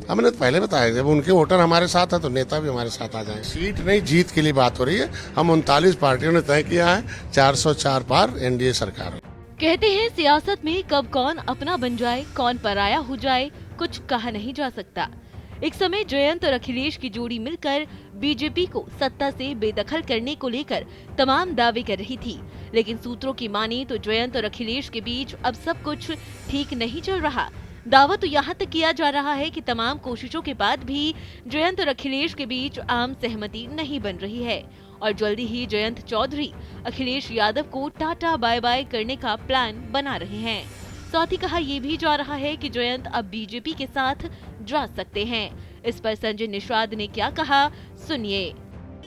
हमने तो पहले बताया, जब उनके वोटर हमारे साथ है तो नेता भी हमारे साथ आ जाए। सीट नहीं, जीत के लिए बात हो रही है। हम 39 पार्टियों ने तय किया है 404 पार एनडीए सरकार। कहते हैं सियासत में कब कौन अपना बन जाए, कौन पराया हो जाए, कुछ कहा नहीं जा सकता। एक समय जयंत और अखिलेश की जोड़ी मिलकर बीजेपी को सत्ता से बेदखल करने को लेकर तमाम दावे कर रही थी, लेकिन सूत्रों की माने तो जयंत और अखिलेश के बीच अब सब कुछ ठीक नहीं चल रहा। दावा तो यहाँ तक किया जा रहा है कि तमाम कोशिशों के बाद भी जयंत और अखिलेश के बीच आम सहमति नहीं बन रही है और जल्दी ही जयंत चौधरी अखिलेश यादव को टाटा बाय बाय करने का प्लान बना रहे हैं। साथ ही कहा यह भी जा रहा है कि जयंत अब बीजेपी के साथ जा सकते हैं। इस पर संजय निषाद ने क्या कहा, सुनिए।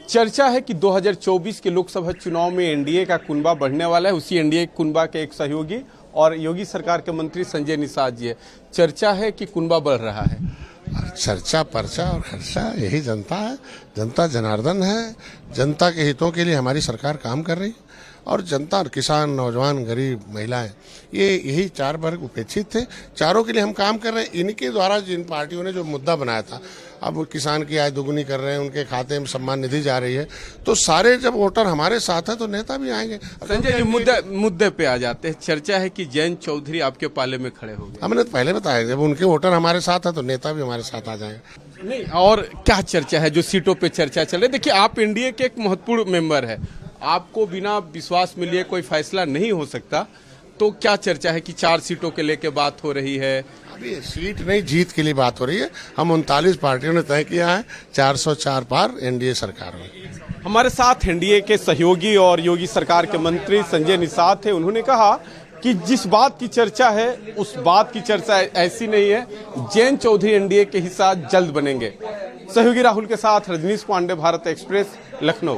चर्चा है कि 2024 के लोकसभा चुनाव में एनडीए का कुनबा बढ़ने वाला है। उसी एनडीए कुनबा के एक सहयोगी और योगी सरकार के मंत्री संजय निषाद जी है। चर्चा है कि कुनबा बढ़ रहा है। चर्चा, पर्चा और खर्चा, यही जनता है। जनता जनार्दन है। जनता के हितों के लिए हमारी सरकार काम कर रही है और जनता और किसान, नौजवान, गरीब, महिलाएं, यही चार वर्ग उपेक्षित थे। चारों के लिए हम काम कर रहे हैं। इनके द्वारा जिन पार्टियों ने जो मुद्दा बनाया था, अब वो किसान की आय दोगुनी कर रहे हैं, उनके खाते में सम्मान निधि जा रही है, तो सारे जब वोटर हमारे साथ है तो नेता भी आएंगे। संजय जी, मुद्दे पे आ जाते हैं। चर्चा है कि जयंत चौधरी आपके पाले में खड़े हो गए। हमने तो पहले बताया, जब उनके वोटर हमारे साथ है तो नेता भी हमारे साथ आ जाएंगे। नहीं, और क्या चर्चा है जो सीटों पे चर्चा चल रही है? देखिए, आप एनडीए के एक महत्वपूर्ण मेंबर है, आपको बिना विश्वास मिलिए कोई फैसला नहीं हो सकता, तो क्या चर्चा है कि 4 सीटों के लेके बात हो रही है? अभी सीट नहीं, जीत के लिए बात हो रही है। हम 39 पार्टियों ने तय किया है 404 पार एनडीए सरकार में। हमारे साथ एनडीए के सहयोगी और योगी सरकार के मंत्री संजय निषाद थे। उन्होंने कहा कि जिस बात की चर्चा है उस बात की चर्चा ऐसी नहीं है। जयंत चौधरी एनडीए के हिस्सा जल्द बनेंगे। सहयोगी राहुल के साथ रजनीश पांडे, भारत एक्सप्रेस, लखनऊ।